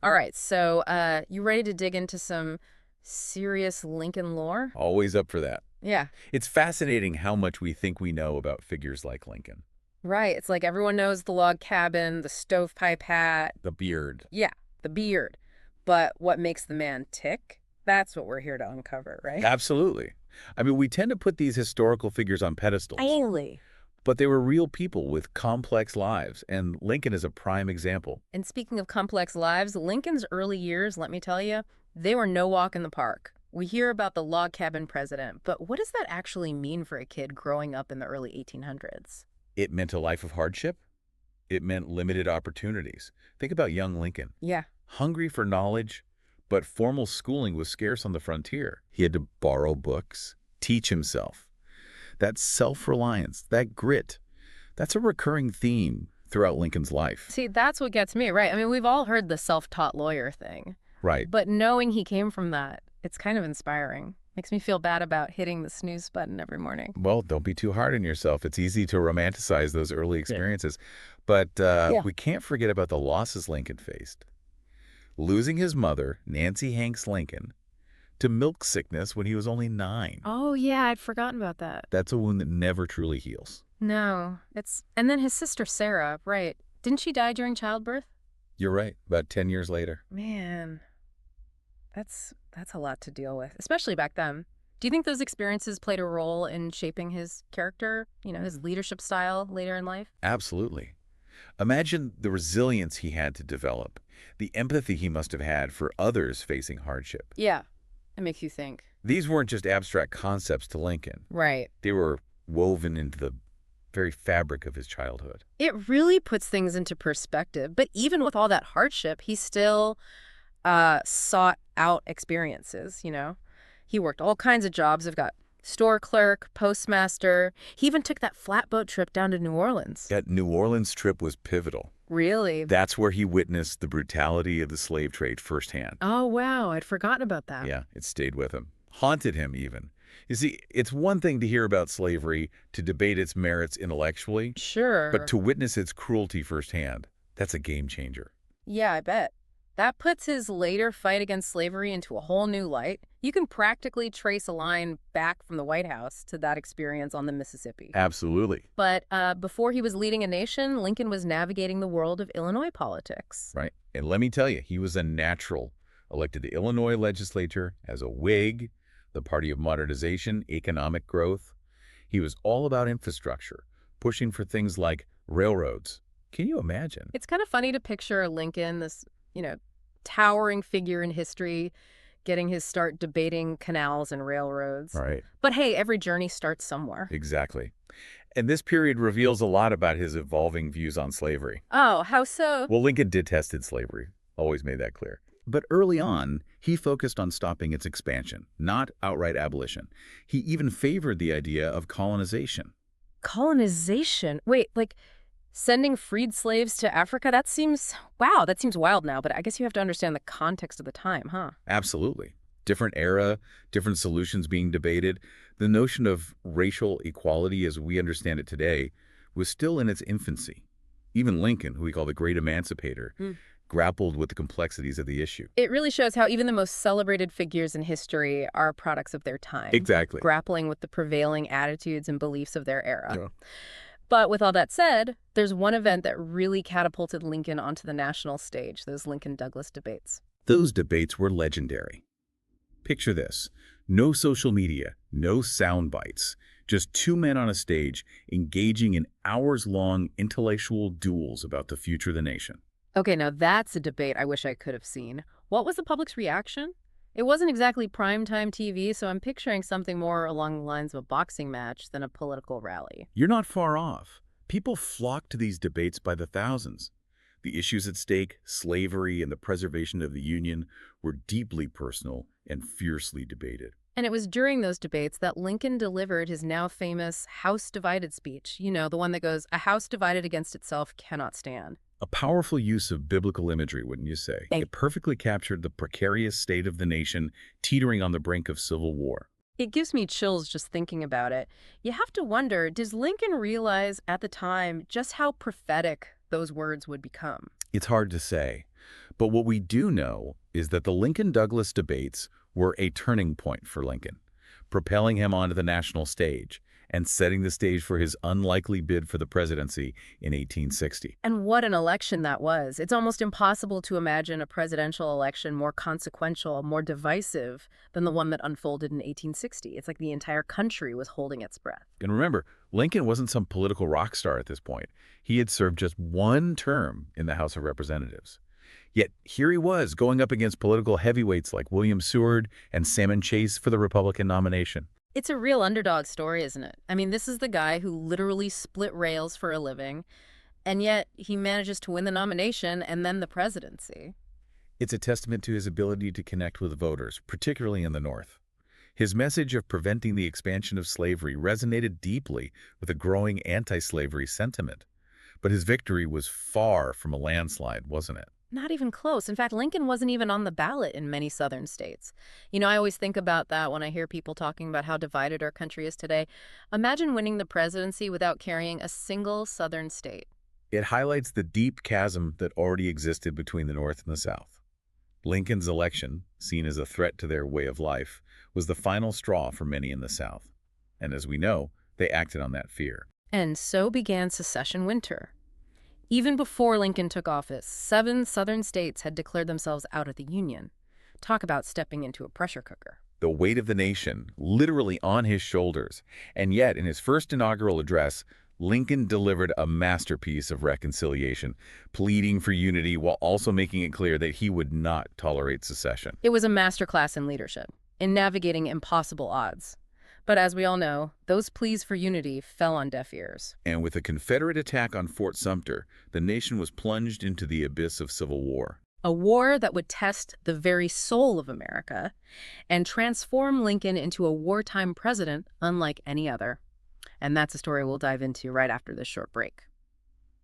All right, so you ready to dig into some serious Lincoln lore? Always up for that. Yeah, It's fascinating how much we think we know about figures like Lincoln. right. It's like everyone knows the log cabin, the stovepipe hat, The beard. yeah, the beard. But what makes the man tick? That's what we're here to uncover, right? Absolutely. I mean, we tend to put these historical figures on pedestals, Really? but they were real people with complex lives, and Lincoln is a prime example. And speaking of complex lives, Lincoln's early years, let me tell you, they were no walk in the park. We hear about the log cabin president, but what does that actually mean for a kid growing up in the early 1800s? It meant a life of hardship. It meant limited opportunities. Think about young Lincoln. Yeah. Hungry for knowledge, but formal schooling was scarce on the frontier. He had to borrow books, teach himself. That self-reliance, that grit, that's a recurring theme throughout Lincoln's life. See, that's what gets me, right? I mean, we've all heard the self-taught lawyer thing, Right. but knowing he came from that, it's kind of inspiring. Makes me feel bad about hitting the snooze button every morning. Well, don't be too hard on yourself. It's easy to romanticize those early experiences. But Yeah. we can't forget about the losses Lincoln faced. Losing his mother, Nancy Hanks Lincoln, to milk sickness when he was only 9. Oh, yeah, I'd forgotten about that. That's a wound that never truly heals. No, and then his sister Sarah, right? Didn't she die during childbirth? You're right, about 10 years later. Man, that's a lot to deal with, especially back then. Do you think those experiences played a role in shaping his character, his leadership style later in life? Absolutely. Imagine the resilience he had to develop, the empathy he must have had for others facing hardship. Yeah, it makes you think. These weren't just abstract concepts to Lincoln. Right. They were woven into the very fabric of his childhood. It really puts things into perspective. But even with all that hardship, he still sought out experiences. He worked all kinds of jobs. I've got store clerk, postmaster. He even took that flatboat trip down to New Orleans. That New Orleans trip was pivotal. Really? That's where he witnessed the brutality of the slave trade firsthand. Oh, wow. I'd forgotten about that. Yeah, it stayed with him, haunted him even. You see, it's one thing to hear about slavery, to debate its merits intellectually, Sure. but to witness its cruelty firsthand, that's a game changer. Yeah, I bet. That puts his later fight against slavery into a whole new light. You can practically trace a line back from the White House to that experience on the Mississippi. Absolutely. But before he was leading a nation, Lincoln was navigating the world of Illinois politics. Right. And let me tell you, he was a natural, elected to the Illinois legislature as a Whig, the party of modernization, economic growth. He was all about infrastructure, pushing for things like railroads. Can you imagine? It's kind of funny to picture Lincoln, this, towering figure in history, getting his start debating canals and railroads. Right. But hey, every journey starts somewhere. Exactly. And this period reveals a lot about his evolving views on slavery. Oh, how so? Well, Lincoln detested slavery, always made that clear. But early on, he focused on stopping its expansion, not outright abolition. He even favored the idea of colonization. Colonization? Wait, like sending freed slaves to Africa? Wow, that seems wild now, but I guess you have to understand the context of the time, huh? Absolutely. Different era, different solutions being debated. The notion of racial equality as we understand it today was still in its infancy. Even Lincoln, who we call the great emancipator, grappled with the complexities of the issue. It really shows how even the most celebrated figures in history are products of their time, Exactly. grappling with the prevailing attitudes and beliefs of their era. Yeah. But with all that said, there's one event that really catapulted Lincoln onto the national stage, those Lincoln-Douglas debates. Those debates were legendary. Picture this. No social media, no sound bites, just two men on a stage engaging in hours-long intellectual duels about the future of the nation. Okay, now that's a debate I wish I could have seen. What was the public's reaction? It wasn't exactly primetime TV, so I'm picturing something more along the lines of a boxing match than a political rally. You're not far off. People flocked to these debates by the thousands. The issues at stake, slavery and the preservation of the Union, were deeply personal and fiercely debated. And it was during those debates that Lincoln delivered his now famous House Divided speech. The one that goes, "A house divided against itself cannot stand." A powerful use of biblical imagery, wouldn't you say? It perfectly captured the precarious state of the nation teetering on the brink of civil war. It gives me chills just thinking about it. You have to wonder, does Lincoln realize at the time just how prophetic those words would become? It's hard to say, But what we do know is that the Lincoln-Douglas debates were a turning point for Lincoln, propelling him onto the national stage and setting the stage for his unlikely bid for the presidency in 1860. And what an election that was. It's almost impossible to imagine a presidential election more consequential, more divisive than the one that unfolded in 1860. It's like the entire country was holding its breath. And remember, Lincoln wasn't some political rock star at this point. He had served just one term in the House of Representatives. Yet here he was going up against political heavyweights like William Seward and Salmon Chase for the Republican nomination. It's a real underdog story, isn't it? I mean, this is the guy who literally split rails for a living, and yet he manages to win the nomination and then the presidency. It's a testament to his ability to connect with voters, particularly in the North. His message of preventing the expansion of slavery resonated deeply with a growing anti-slavery sentiment. But his victory was far from a landslide, wasn't it? Not even close. In fact, Lincoln wasn't even on the ballot in many southern states. You know, I always think about that when I hear people talking about how divided our country is today. Imagine winning the presidency without carrying a single southern state. It highlights the deep chasm that already existed between the North and the South. Lincoln's election, seen as a threat to their way of life, was the final straw for many in the South. And as we know, they acted on that fear. And so began secession winter. Even before Lincoln took office, 7 southern states had declared themselves out of the Union. Talk about stepping into a pressure cooker. The weight of the nation literally on his shoulders. And yet, in his first inaugural address, Lincoln delivered a masterpiece of reconciliation, pleading for unity while also making it clear that he would not tolerate secession. It was a masterclass in leadership, in navigating impossible odds. But as we all know, those pleas for unity fell on deaf ears. And with a Confederate attack on Fort Sumter, the nation was plunged into the abyss of civil war. A war that would test the very soul of America and transform Lincoln into a wartime president unlike any other. And that's a story we'll dive into right after this short break.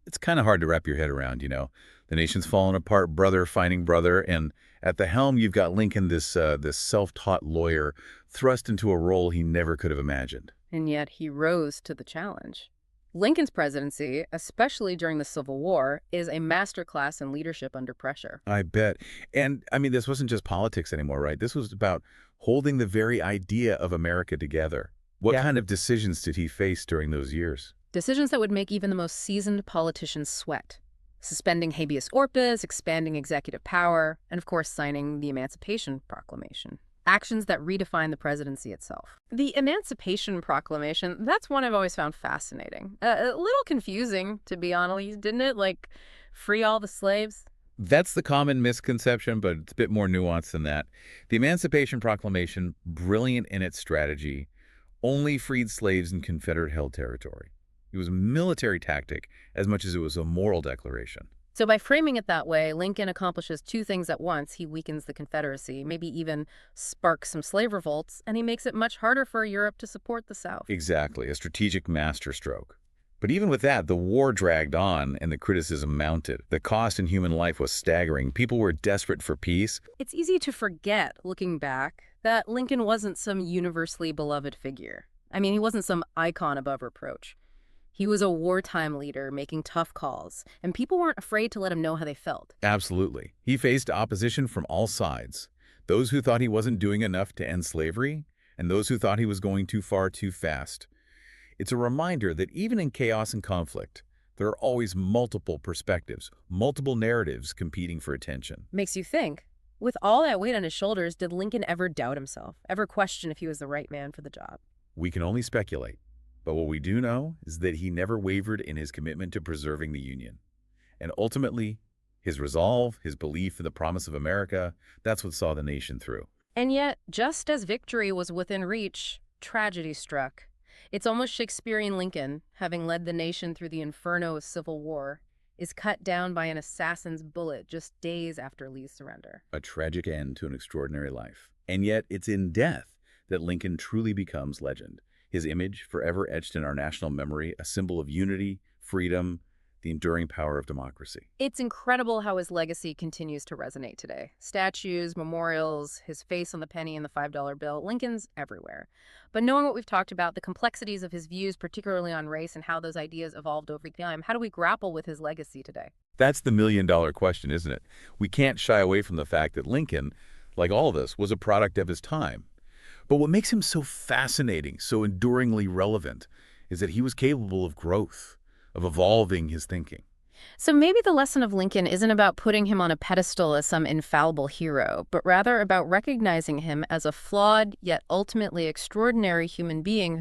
It's kind of hard to wrap your head around, you know. The nation's fallen apart, brother fighting brother, and at the helm you've got Lincoln, this self-taught lawyer, thrust into a role he never could have imagined. And yet he rose to the challenge. Lincoln's presidency, especially during the Civil War, is a masterclass in leadership under pressure. I bet. And, I mean, this wasn't just politics anymore, right? This was about holding the very idea of America together. What kind of decisions did he face during those years? Decisions that would make even the most seasoned politicians sweat. Suspending habeas corpus, expanding executive power, and of course signing the Emancipation Proclamation. Actions that redefine the presidency itself. The Emancipation Proclamation, that's one I've always found fascinating. A little confusing, to be honest, didn't it? Like, free all the slaves? That's the common misconception, but it's a bit more nuanced than that. The Emancipation Proclamation, brilliant in its strategy, only freed slaves in Confederate-held territory. It was a military tactic as much as it was a moral declaration. So by framing it that way, Lincoln accomplishes 2 things at once. He weakens the Confederacy, maybe even sparks some slave revolts, and he makes it much harder for Europe to support the South. Exactly, a strategic masterstroke. But even with that, the war dragged on and the criticism mounted. The cost in human life was staggering. People were desperate for peace. It's easy to forget, looking back, that Lincoln wasn't some universally beloved figure. I mean, he wasn't some icon above reproach. He was a wartime leader making tough calls, and people weren't afraid to let him know how they felt. Absolutely. He faced opposition from all sides. Those who thought he wasn't doing enough to end slavery, and those who thought he was going too far too fast. It's a reminder that even in chaos and conflict, there are always multiple perspectives, multiple narratives competing for attention. Makes you think, with all that weight on his shoulders, did Lincoln ever doubt himself, ever question if he was the right man for the job? We can only speculate. But what we do know is that he never wavered in his commitment to preserving the Union. And ultimately, his resolve, his belief in the promise of America, that's what saw the nation through. And yet, just as victory was within reach, tragedy struck. It's almost Shakespearean. Lincoln, having led the nation through the inferno of civil war, is cut down by an assassin's bullet just days after Lee's surrender. A tragic end to an extraordinary life. And yet, it's in death that Lincoln truly becomes legend. His image, forever etched in our national memory, a symbol of unity, freedom, the enduring power of democracy. It's incredible how his legacy continues to resonate today. Statues, memorials, his face on the penny and the $5 bill, Lincoln's everywhere. But knowing what we've talked about, the complexities of his views, particularly on race and how those ideas evolved over time, how do we grapple with his legacy today? That's the million-dollar question, isn't it? We can't shy away from the fact that Lincoln, like all of us, was a product of his time. But what makes him so fascinating, so enduringly relevant, is that he was capable of growth, of evolving his thinking. So maybe the lesson of Lincoln isn't about putting him on a pedestal as some infallible hero, but rather about recognizing him as a flawed yet ultimately extraordinary human being